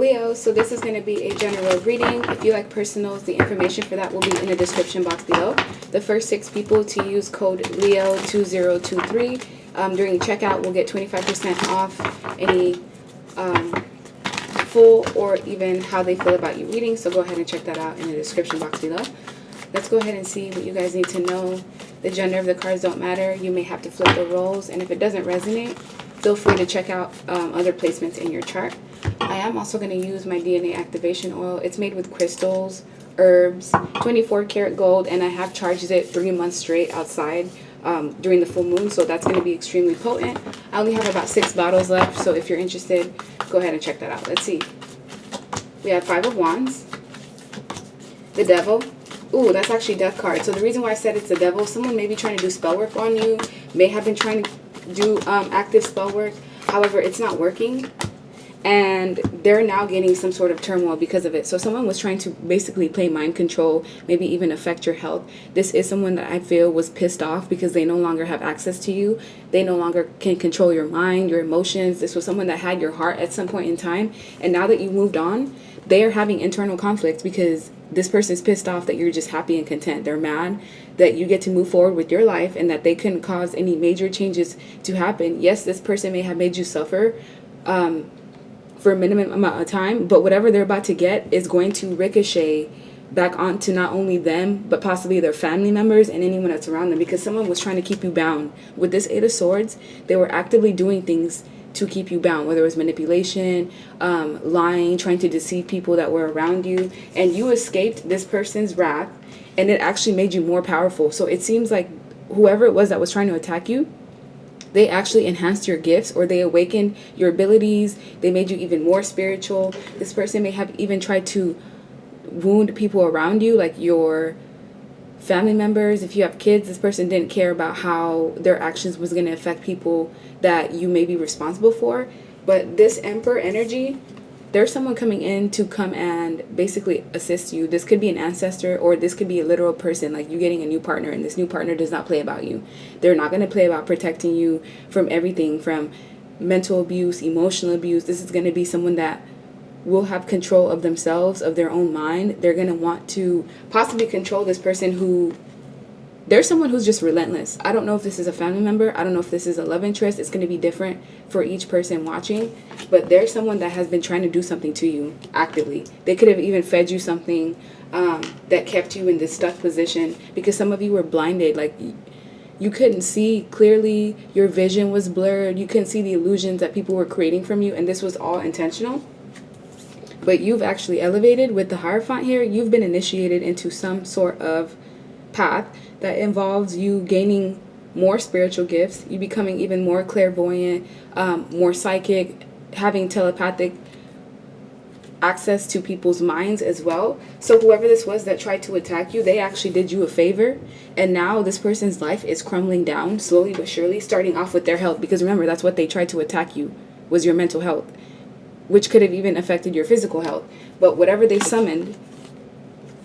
Leo, so this is going to be a general reading. If you like personals, the information for that will be in the description box below. The first 6 people to use code LEO2023 during checkout will get 25% off any full or even how they feel about you reading. So go ahead and check that out in the description box below. Let's go ahead and see what you guys need to know. The gender of the cards don't matter. You may have to flip the roles, and if it doesn't resonate, feel free to check out other placements in your chart. I am also going to use my DNA activation oil. It's made with crystals, herbs, 24 karat gold, and I have charged it 3 months straight outside during the full moon, so that's going to be extremely potent. I only have about 6 bottles left, so if you're interested, go ahead and check that out. Let's see. We have 5 of Wands, the Devil. Ooh, that's actually Death card. So the reason why I said it's the Devil, someone may be trying to do spell work on you, may have been trying to do active spell work. However, it's not working, and they're now getting some sort of turmoil because of it. So someone was trying to basically play mind control, maybe even affect your health. This is someone that I feel was pissed off because they no longer have access to you. They no longer can control your mind, your emotions. This was someone that had your heart at some point in time, and now that you moved on, they are having internal conflicts because this person's pissed off that you're just happy and content. They're mad that you get to move forward with your life and that they couldn't cause any major changes to happen. Yes, this person may have made you suffer for a minimum amount of time, but whatever they're about to get is going to ricochet back onto not only them, but possibly their family members and anyone that's around them, because someone was trying to keep you bound. With this 8 of Swords, they were actively doing things to keep you bound, whether it was manipulation, lying, trying to deceive people that were around you, and you escaped this person's wrath, and it actually made you more powerful. So it seems like whoever it was that was trying to attack you, they actually enhanced your gifts, or they awakened your abilities. They made you even more spiritual. This person may have even tried to wound people around you, like your family members. If you have kids, this person didn't care about how their actions was going to affect people that you may be responsible for. But this Emperor energy, there's someone coming in to come and basically assist you. This could be an ancestor, or this could be a literal person, like you getting a new partner, and this new partner does not play about you. They're not going to play about protecting you from everything, from mental abuse, emotional abuse. This is going to be someone that will have control of themselves, of their own mind. They're going to want to possibly control this person who, there's someone who's just relentless. I don't know if this is a family member. I don't know if this is a love interest. It's going to be different for each person watching. But there's someone that has been trying to do something to you actively. They could have even fed you something that kept you in this stuck position, because some of you were blinded. Like, you couldn't see clearly. Your vision was blurred. You couldn't see the illusions that people were creating from you. And this was all intentional. But you've actually elevated with the Hierophant here. You've been initiated into some sort of path that involves you gaining more spiritual gifts, you becoming even more clairvoyant, more psychic, having telepathic access to people's minds as well. So whoever this was that tried to attack you, they actually did you a favor, and now this person's life is crumbling down slowly but surely, starting off with their health, because remember, that's what they tried to attack you, was your mental health, which could have even affected your physical health. But whatever they summoned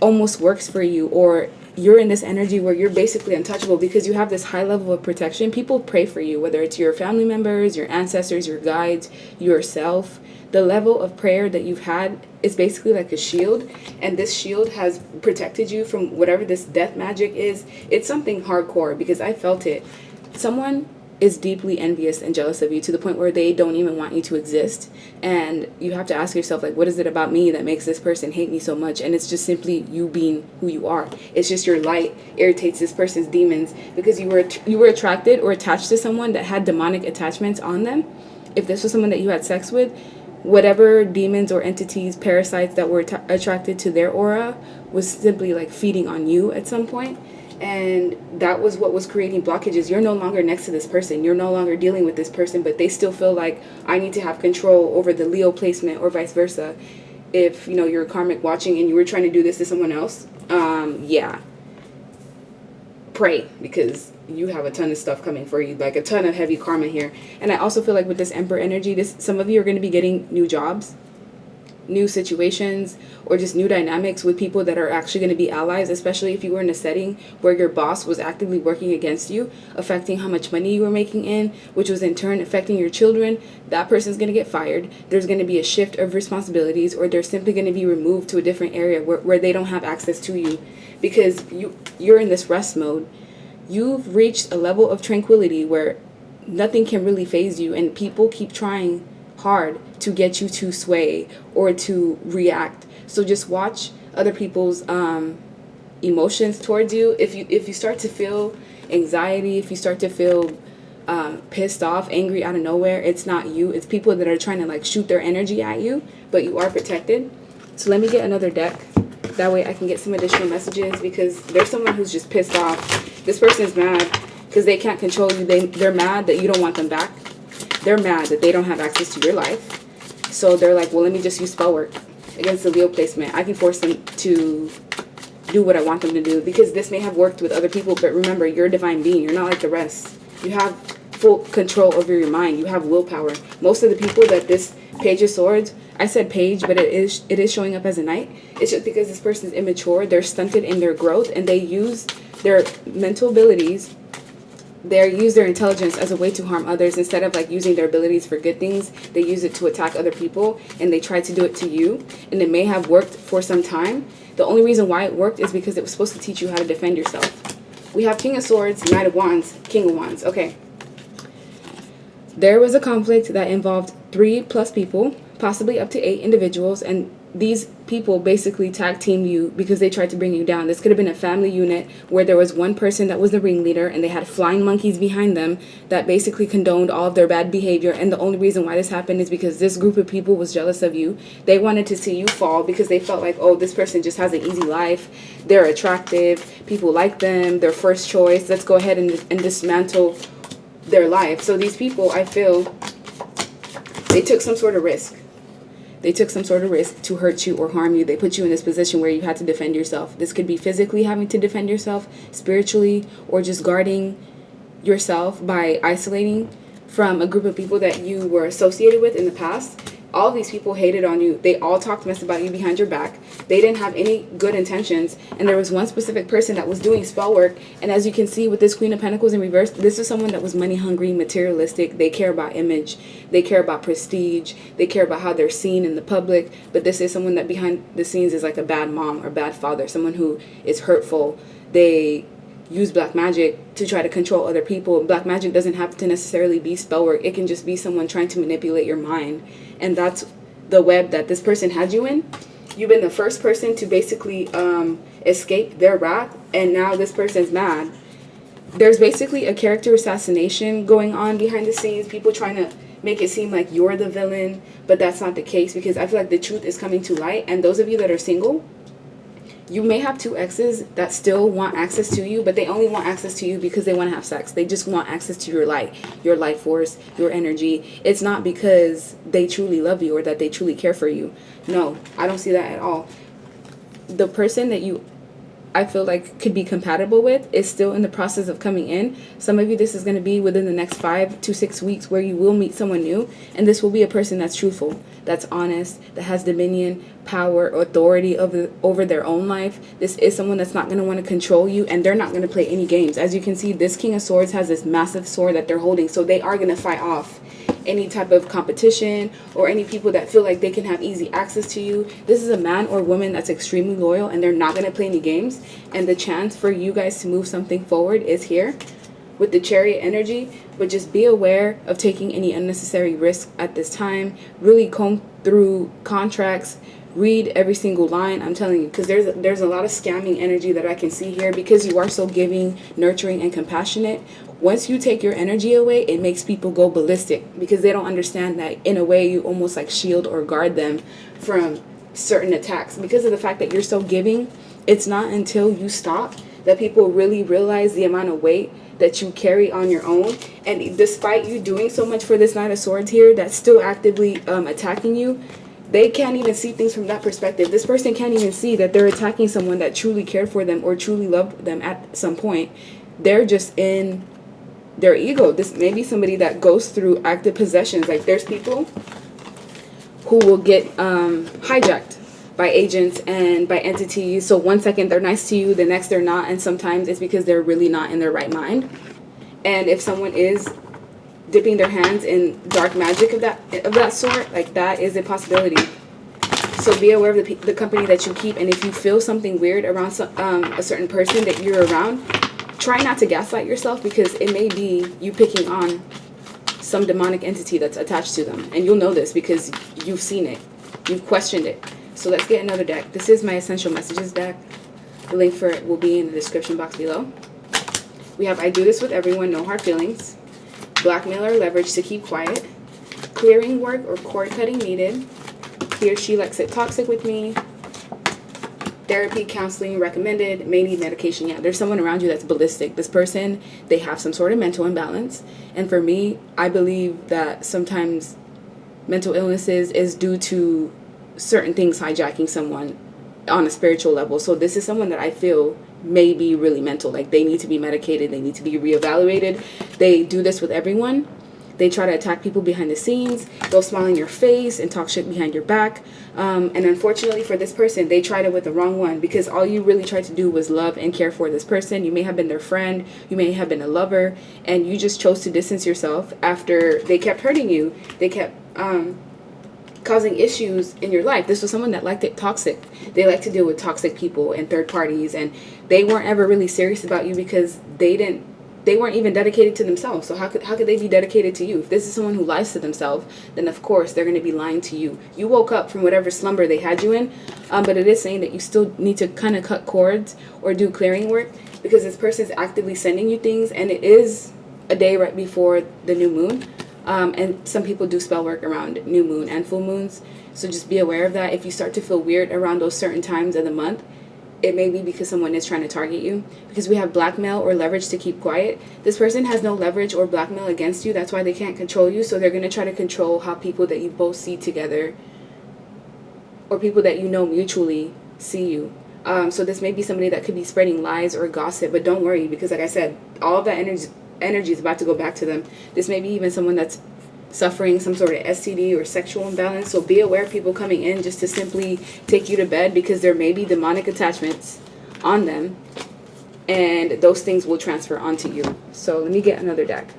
almost works for you, or you're in this energy where you're basically untouchable because you have this high level of protection. People pray for you, whether it's your family members, your ancestors, your guides, yourself. The level of prayer that you've had is basically like a shield, and this shield has protected you from whatever this death magic is. It's something hardcore, because I felt it. Someone is deeply envious and jealous of you to the point where they don't even want you to exist, and you have to ask yourself, like, what is it about me that makes this person hate me so much? And it's just simply you being who you are. It's just your light irritates this person's demons, because you were attracted or attached to someone that had demonic attachments on them. If this was someone that you had sex with, whatever demons or entities, parasites that were attracted to their aura was simply like feeding on you at some point. And that was what was creating blockages. You're no longer next to this person. You're no longer dealing with this person, but they still feel like, I need to have control over the Leo placement, or vice versa. If, you know, you're a karmic watching and you were trying to do this to someone else, yeah. Pray, because you have a ton of stuff coming for you, like a ton of heavy karma here. And I also feel like with this Emperor energy, some of you are going to be getting new jobs. new situations or just new dynamics with people that are actually going to be allies, especially if you were in a setting where your boss was actively working against you, affecting how much money you were making in, which was in turn affecting your children. That person's going to get fired. There's going to be a shift of responsibilities, or they're simply going to be removed to a different area where they don't have access to you because you're in this rest mode. You've reached a level of tranquility where nothing can really faze you, and people keep trying hard to get you to sway or to react. So just watch other people's emotions towards you. If you start to feel anxiety, if you start to feel pissed off, angry out of nowhere, it's not you. It's people that are trying to like shoot their energy at you, but you are protected. So let me get another deck. That way I can get some additional messages, because there's someone who's just pissed off. This person is mad because they can't control you. They're mad that you don't want them back. They're mad that they don't have access to your life. So they're like, well, let me just use Spellwork against the Leo placement. I can force them to do what I want them to do, because this may have worked with other people, but remember, you're a divine being. You're not like the rest. You have full control over your mind. You have willpower. Most of the people that this Page of Swords, I said page, but it is showing up as a knight. It's just because this person is immature. They're stunted in their growth, and they use their mental abilities, they use their intelligence as a way to harm others. Instead of like using their abilities for good things, they use it to attack other people, and they try to do it to you, and it may have worked for some time. The only reason why it worked is because it was supposed to teach you how to defend yourself. We have King of Swords, Knight of Wands, King of Wands. Okay. There was a conflict that involved 3+ people, possibly up to 8 individuals, and these people basically tag teamed you because they tried to bring you down. This could have been a family unit where there was one person that was the ringleader, and they had flying monkeys behind them that basically condoned all of their bad behavior. And the only reason why this happened is because this group of people was jealous of you. They wanted to see you fall because they felt like, oh, this person just has an easy life. They're attractive. People like them. They're first choice. Let's go ahead and dismantle their life. So these people, I feel, they took some sort of risk. They took some sort of risk to hurt you or harm you. They put you in this position where you had to defend yourself. This could be physically having to defend yourself, spiritually, or just guarding yourself by isolating from a group of people that you were associated with in the past. All these people hated on you. They all talked mess about you behind your back. They didn't have any good intentions. And there was one specific person that was doing spell work. And as you can see with this Queen of Pentacles in reverse, this is someone that was money hungry, materialistic. They care about image. They care about prestige. They care about how they're seen in the public. But this is someone that behind the scenes is like a bad mom or bad father, someone who is hurtful. They use black magic to try to control other people. Black magic doesn't have to necessarily be spell work. It can just be someone trying to manipulate your mind. And that's the web that this person had you in. You've been the first person to basically escape their wrath, and now this person's mad. There's basically a character assassination going on behind the scenes. People trying to make it seem like you're the villain, but that's not the case, because I feel like the truth is coming to light. And those of you that are single, you may have 2 exes that still want access to you, but they only want access to you because they want to have sex. They just want access to your light, your life force, your energy. It's not because they truly love you or that they truly care for you. No, I don't see that at all. The person that you, I feel like, could be compatible with is still in the process of coming in. Some of you, this is going to be within the next 5 to 6 weeks where you will meet someone new, and this will be a person that's truthful, that's honest, that has dominion, power, authority over their own life. This is someone that's not going to want to control you, and they're not going to play any games. As you can see, this King of Swords has this massive sword that they're holding, so they are going to fight off any type of competition or any people that feel like they can have easy access to you. This is a man or woman that's extremely loyal, and they're not going to play any games. And the chance for you guys to move something forward is here with the Chariot energy. But just be aware of taking any unnecessary risk at this time. Really comb through contracts, read every single line. I'm telling you, because there's a lot of scamming energy that I can see here, because you are so giving, nurturing, and compassionate. Once you take your energy away, it makes people go ballistic, because they don't understand that in a way you almost like shield or guard them from certain attacks. Because of the fact that you're so giving, it's not until you stop that people really realize the amount of weight that you carry on your own. And despite you doing so much for this Knight of Swords here that's still actively attacking you, they can't even see things from that perspective. This person can't even see that they're attacking someone that truly cared for them or truly loved them at some point. They're just in their ego. This may be somebody that goes through active possessions. Like, there's people who will get hijacked by agents and by entities. So one second they're nice to you, the next they're not, and sometimes it's because they're really not in their right mind. And if someone is dipping their hands in dark magic of that sort, like, that is a possibility. So be aware of the company that you keep, and if you feel something weird around a certain person that you're around, try not to gaslight yourself, because it may be you picking on some demonic entity that's attached to them. And you'll know this because you've seen it. You've questioned it. So let's get another deck. This is my Essential Messages deck. The link for it will be in the description box below. We have I do this with everyone, no hard feelings. Blackmail or leverage to keep quiet. Clearing work or cord cutting needed. He or she likes it toxic with me. Therapy, counseling recommended. May need medication. Yeah, there's someone around you that's ballistic. This person, they have some sort of mental imbalance. And for me, I believe that sometimes mental illnesses is due to certain things hijacking someone on a spiritual level. So this is someone that I feel may be really mental. Like, they need to be medicated. They need to be reevaluated. They do this with everyone. They try to attack people behind the scenes. They'll smile in your face and talk shit behind your back. And unfortunately for this person, they tried it with the wrong one, because all you really tried to do was love and care for this person. You may have been their friend. You may have been a lover. And you just chose to distance yourself after they kept hurting you. They kept causing issues in your life. This was someone that liked it toxic. They like to deal with toxic people and third parties. And they weren't ever really serious about you because they weren't even dedicated to themselves. So how could they be dedicated to you? If this is someone who lies to themselves, then of course they're going to be lying to you. You woke up from whatever slumber they had you in, but it is saying that you still need to kind of cut cords or do clearing work, because this person is actively sending you things, and it is a day right before the new moon. And some people do spell work around new moon and full moons. So just be aware of that. If you start to feel weird around those certain times of the month, it may be because someone is trying to target you. Because we have blackmail or leverage to keep quiet. This person has no leverage or blackmail against you. That's why they can't control you. So they're going to try to control how people that you both see together, or people that you know mutually, see you. So this may be somebody that could be spreading lies or gossip. But don't worry, because like I said, all of that energy is about to go back to them. This may be even someone that's suffering some sort of STD or sexual imbalance. So be aware of people coming in just to simply take you to bed, because there may be demonic attachments on them, and those things will transfer onto you. So let me get another deck.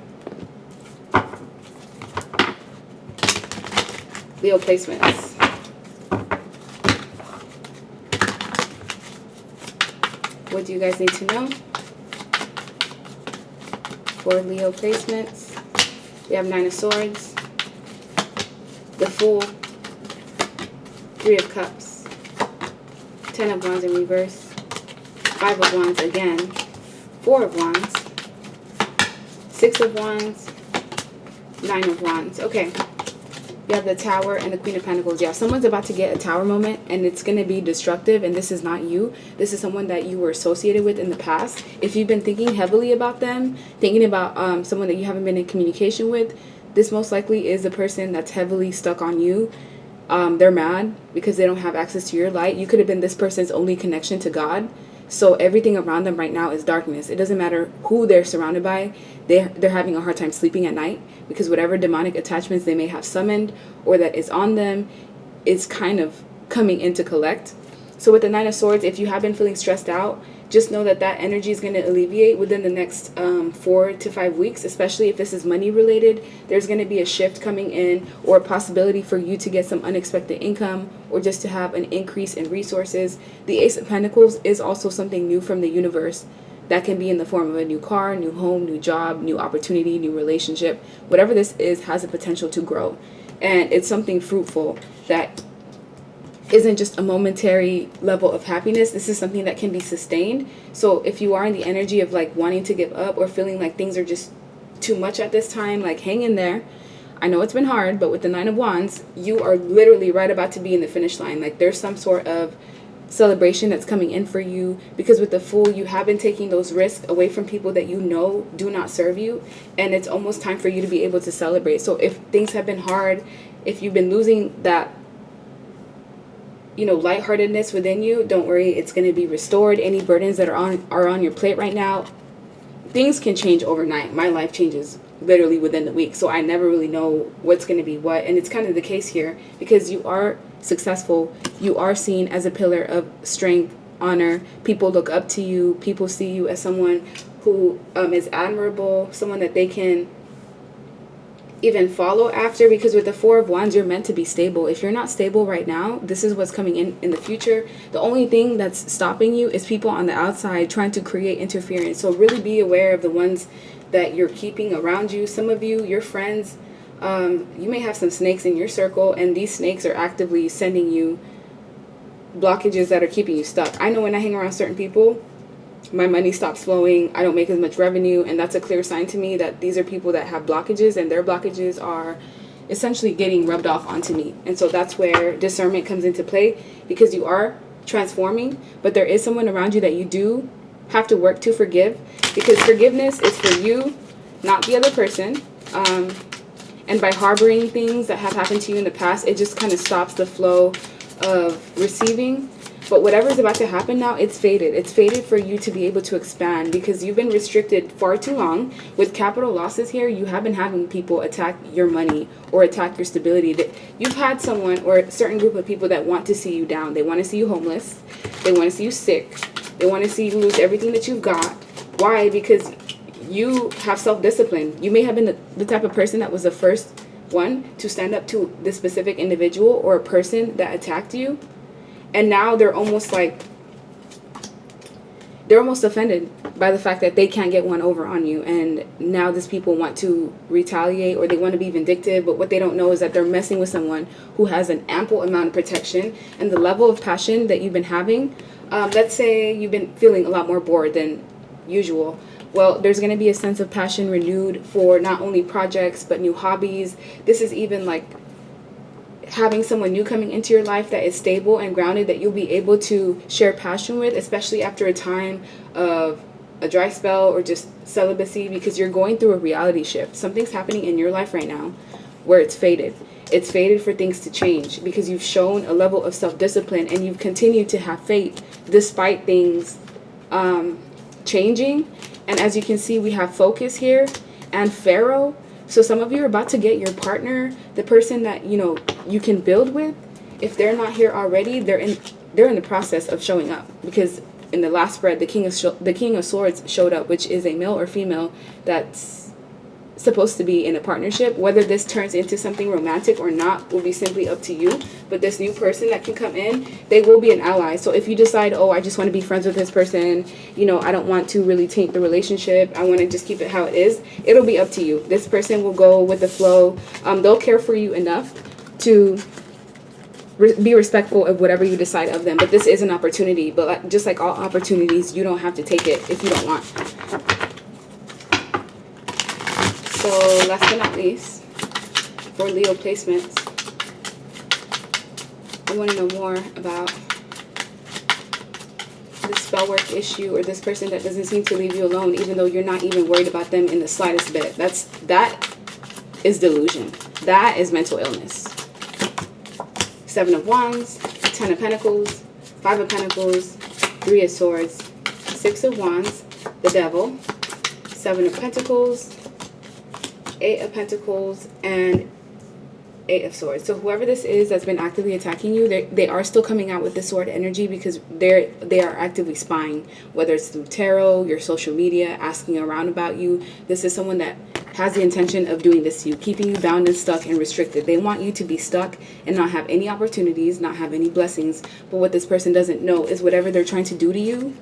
Leo placements. What do you guys need to know for Leo placements? We have Nine of Swords, the Fool, Three of Cups, Ten of Wands in reverse, Five of Wands again, Four of Wands, Six of Wands, Nine of Wands. Okay, you have the Tower and the Queen of Pentacles. Yeah, someone's about to get a Tower moment, and it's going to be destructive, and this is not you. This is someone that you were associated with in the past. If you've been thinking heavily about them, thinking about someone that you haven't been in communication with, this most likely is the person that's heavily stuck on you. They're mad because they don't have access to your light. You could have been this person's only connection to God. So everything around them right now is darkness. It doesn't matter who they're surrounded by. They're having a hard time sleeping at night, because whatever demonic attachments they may have summoned or that is on them is kind of coming in to collect. So with the Nine of Swords, if you have been feeling stressed out, just know that that energy is going to alleviate within the next 4 to 5 weeks, especially if this is money related. There's going to be a shift coming in, or a possibility for you to get some unexpected income, or just to have an increase in resources. The Ace of Pentacles is also something new from the universe. That can be in the form of a new car, new home, new job, new opportunity, new relationship. Whatever this is has the potential to grow. And it's something fruitful that isn't just a momentary level of happiness. This is something that can be sustained. So if you are in the energy of like wanting to give up, or feeling like things are just too much at this time, like hang in there. I know it's been hard, but with the Nine of Wands, you are literally right about to be in the finish line. Like there's some sort of celebration that's coming in for you, because with the Fool, you have been taking those risks away from people that you know do not serve you, and it's almost time for you to be able to celebrate. So if things have been hard, if you've been losing that, you know, lightheartedness within you, don't worry, it's going to be restored. Any burdens that are on your plate right now, things can change overnight. My life changes literally within the week. So I never really know what's going to be what. And it's kind of the case here because you are successful. You are seen as a pillar of strength, honor. People look up to you. People see you as someone who is admirable, someone that they can even follow after, because with the Four of Wands, you're meant to be stable. If you're not stable right now, this is what's coming in the future. The only thing that's stopping you is people on the outside trying to create interference. So really be aware of the ones that you're keeping around you. Some of you, your friends, you may have some snakes in your circle, and these snakes are actively sending you blockages that are keeping you stuck. I know when I hang around certain people, my money stops flowing, I don't make as much revenue, and that's a clear sign to me that these are people that have blockages, and their blockages are essentially getting rubbed off onto me. And so that's where discernment comes into play, because you are transforming, but there is someone around you that you do have to work to forgive, because forgiveness is for you, not the other person. And by harboring things that have happened to you in the past, it just kind of stops the flow of receiving. But whatever's about to happen now, it's fated. It's fated for you to be able to expand, because you've been restricted far too long. With capital losses here, you have been having people attack your money or attack your stability. That you've had someone or a certain group of people that want to see you down. They want to see you homeless. They want to see you sick. They want to see you lose everything that you've got. Why? Because you have self-discipline. You may have been the type of person that was the first one to stand up to this specific individual or a person that attacked you. And now they're almost offended by the fact that they can't get one over on you. And now these people want to retaliate, or they want to be vindictive. But what they don't know is that they're messing with someone who has an ample amount of protection. And the level of passion that you've been having, let's say you've been feeling a lot more bored than usual. Well, there's going to be a sense of passion renewed for not only projects, but new hobbies. This is even like having someone new coming into your life that is stable and grounded, that you'll be able to share passion with, especially after a time of a dry spell or just celibacy, because you're going through a reality shift. Something's happening in your life right now where it's fated. It's fated for things to change, because you've shown a level of self-discipline and you've continued to have faith despite things changing. And as you can see, we have focus here and Pharaoh. So some of you are about to get your partner, the person that you can build with. If they're not here already, they're in the process of showing up, because in the last spread, the King of Swords showed up, which is a male or female that's supposed to be in a partnership. Whether this turns into something romantic or not will be simply up to you. But this new person that can come in, they will be an ally. So if you decide, oh, I just want to be friends with this person, I don't want to really taint the relationship, I want to just keep it how it is, it'll be up to you. This person will go with the flow. They'll care for you enough to be respectful of whatever you decide of them. But this is an opportunity. But just like all opportunities, you don't have to take it if you don't want. So last but not least, for Leo placements, I want to know more about this spellwork issue, or this person that doesn't seem to leave you alone, even though you're not even worried about them in the slightest bit. That is delusion. That is mental illness. 7 of Wands, 10 of Pentacles, 5 of Pentacles, 3 of Swords, 6 of Wands, the Devil, 7 of Pentacles, 8 of Pentacles, and 8 of Swords. So whoever this is that's been actively attacking you, they are still coming out with the sword energy, because they are actively spying, whether it's through tarot, your social media, asking around about you. This is someone that has the intention of doing this to you, keeping you bound and stuck and restricted. They want you to be stuck and not have any opportunities, not have any blessings. But what this person doesn't know is whatever they're trying to do to you,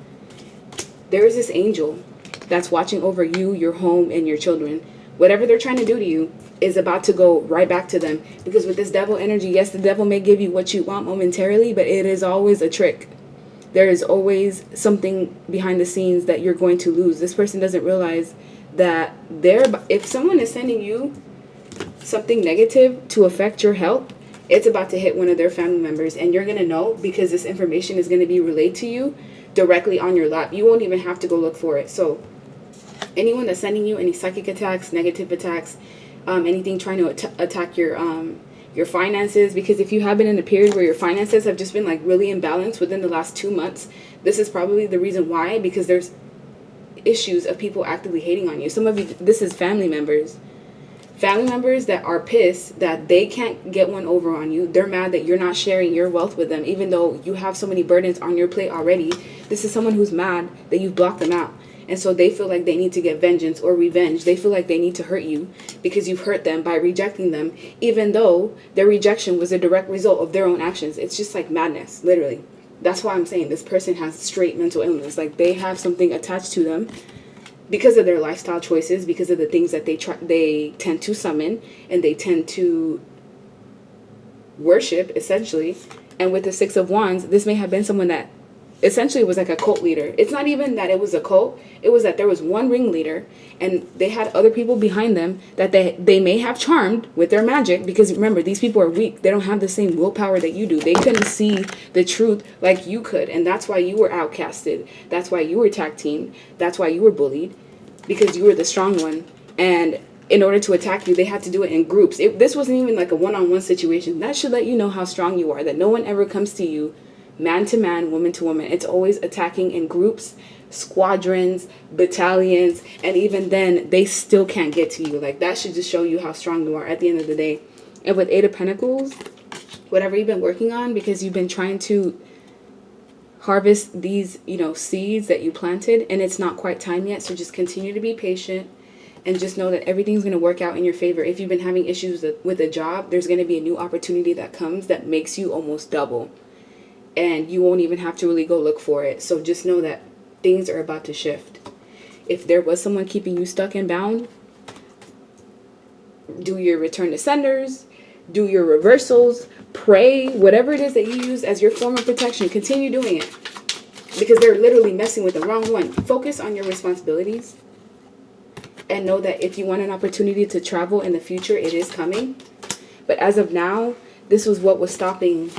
there is this angel that's watching over you, your home, and your children. Whatever they're trying to do to you is about to go right back to them. Because with this devil energy, yes, the devil may give you what you want momentarily, but it is always a trick. There is always something behind the scenes that you're going to lose. This person doesn't realize that if someone is sending you something negative to affect your health, it's about to hit one of their family members. And you're going to know, because this information is going to be relayed to you directly on your lap. You won't even have to go look for it. So anyone that's sending you any psychic attacks, negative attacks, anything trying to attack your finances, because if you have been in a period where your finances have just been like really imbalanced within the last 2 months, this is probably the reason why, because there's issues of people actively hating on you. Some of you, this is family members Family members that are pissed that they can't get one over on you. They're mad that you're not sharing your wealth with them, even though you have so many burdens on your plate already. This is someone who's mad that you've blocked them out. And so they feel like they need to get vengeance or revenge. They feel like they need to hurt you because you've hurt them by rejecting them, even though their rejection was a direct result of their own actions. It's just like madness, literally. That's why I'm saying this person has straight mental illness. Like, they have something attached to them because of their lifestyle choices, because of the things that they tend to summon and they tend to worship, essentially. And with the Six of Wands, this may have been someone that essentially was like a cult leader. It's not even that it was a cult. It was that there was one ringleader and they had other people behind them that they may have charmed with their magic, because remember, these people are weak. They don't have the same willpower that you do. They couldn't see the truth like you could, and that's why you were outcasted. That's why you were tag teamed. That's why you were bullied, because you were the strong one. And in order to attack you, they had to do it in groups. This wasn't even like a one-on-one situation. That should let you know how strong you are, that no one ever comes to you man to man, woman to woman. It's always attacking in groups, squadrons, battalions, and even then they still can't get to you. Like, that should just show you how strong you are at the end of the day. And with Eight of Pentacles, whatever you've been working on, because you've been trying to harvest these, seeds that you planted, and it's not quite time yet, so just continue to be patient and just know that everything's going to work out in your favor. If you've been having issues with a job, there's going to be a new opportunity that comes that makes you almost double. And you won't even have to really go look for it. So just know that things are about to shift. If there was someone keeping you stuck and bound, do your return to senders, do your reversals, pray, whatever it is that you use as your form of protection, continue doing it. Because they're literally messing with the wrong one. Focus on your responsibilities. And know that if you want an opportunity to travel in the future, it is coming. But as of now, this was what was stopping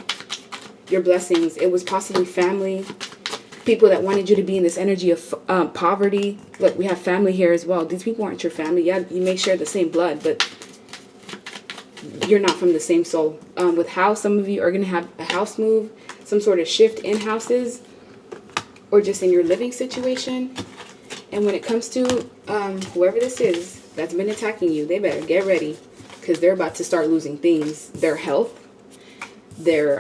your blessings. It was possibly family, people that wanted you to be in this energy of poverty. Look, we have family here as well. These people aren't your family. Yeah, you may share the same blood, but you're not from the same soul. With house, some of you are going to have a house move, some sort of shift in houses, or just in your living situation. And when it comes to whoever this is that's been attacking you, they better get ready, because they're about to start losing things. Their health, their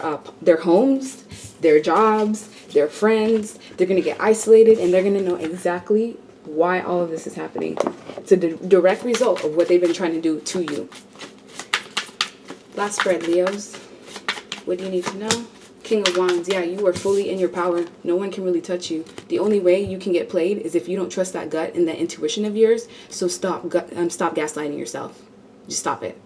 homes, their jobs, their friends. They're going to get isolated, and they're going to know exactly why all of this is happening. It's a direct result of what they've been trying to do to you. Last spread, Leos. What do you need to know? King of Wands. Yeah, you are fully in your power. No one can really touch you. The only way you can get played is if you don't trust that gut and that intuition of yours. So stop gaslighting yourself. Just stop it.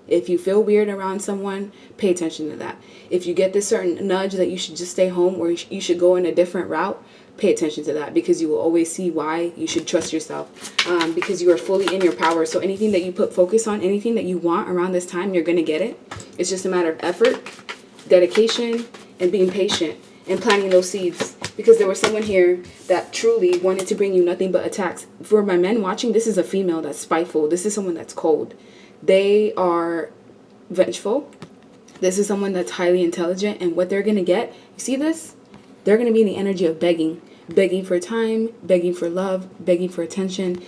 If you feel weird around someone, pay attention to that. If you get this certain nudge that you should just stay home or you should go in a different route, pay attention to that, because you will always see why you should trust yourself, because you are fully in your power. So anything that you put focus on, anything that you want around this time, you're going to get it. It's just a matter of effort, dedication, and being patient and planting those seeds, because there was someone here that truly wanted to bring you nothing but attacks. For my men watching, this is a female that's spiteful. This is someone that's cold. They are vengeful. This is someone that's highly intelligent, and what they're going to get, you see this? They're going to be in the energy of begging for time, begging for love, begging for attention,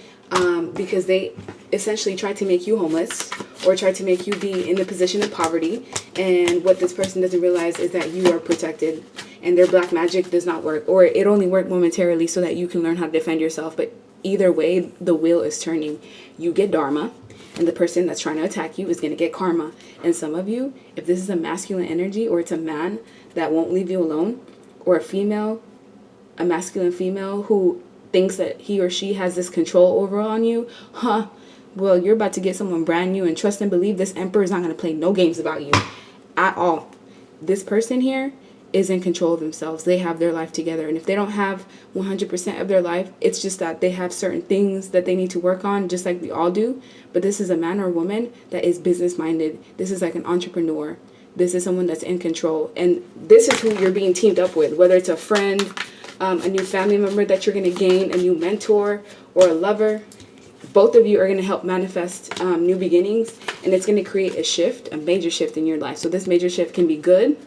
because they essentially try to make you homeless or try to make you be in the position of poverty. And what this person doesn't realize is that you are protected, and their black magic does not work, or it only worked momentarily so that you can learn how to defend yourself. But either way, the wheel is turning. You get dharma, and the person that's trying to attack you is going to get karma. And some of you, if this is a masculine energy, or it's a man that won't leave you alone, or a female, a masculine female who thinks that he or she has this control over on you, well, you're about to get someone brand new, and trust and believe this emperor is not going to play no games about you at all. This person here is in control of themselves. They have their life together. And if they don't have 100% of their life, it's just that they have certain things that they need to work on, just like we all do. But this is a man or woman that is business minded. This is like an entrepreneur. This is someone that's in control. And this is who you're being teamed up with, whether it's a friend, a new family member that you're going to gain, a new mentor, or a lover. Both of you are going to help manifest new beginnings, and it's going to create a shift, a major shift in your life. So this major shift can be good,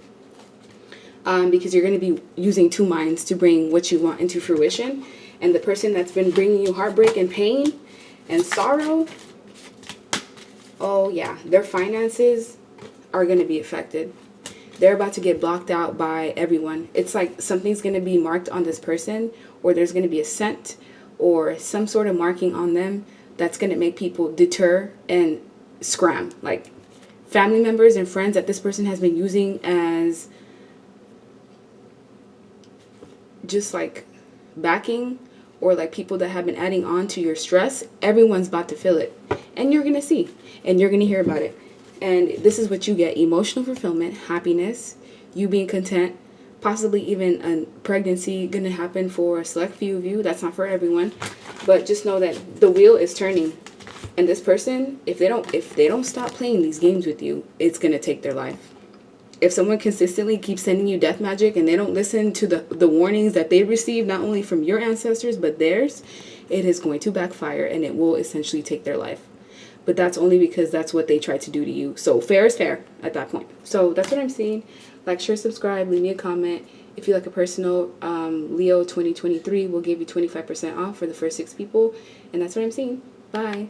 because you're going to be using two minds to bring what you want into fruition. And the person that's been bringing you heartbreak and pain and sorrow, oh yeah, their finances are going to be affected. They're about to get blocked out by everyone. It's like something's going to be marked on this person, or there's going to be a scent or some sort of marking on them that's going to make people deter and scram. Like family members and friends that this person has been using as just like backing, or like people that have been adding on to your stress, everyone's about to feel it. And you're going to see, and you're going to hear about it. And this is what you get: emotional fulfillment, happiness, you being content, possibly even a pregnancy going to happen for a select few of you. That's not for everyone. But just know that the wheel is turning. And this person, if they don't stop playing these games with you, it's going to take their life. If someone consistently keeps sending you death magic and they don't listen to the warnings that they receive, not only from your ancestors, but theirs, it is going to backfire and it will essentially take their life. But that's only because that's what they tried to do to you. So fair is fair at that point. So that's what I'm seeing. Like, share, subscribe, leave me a comment. If you like a personal Leo 2023, we'll give you 25% off for the first 6 people. And that's what I'm seeing. Bye.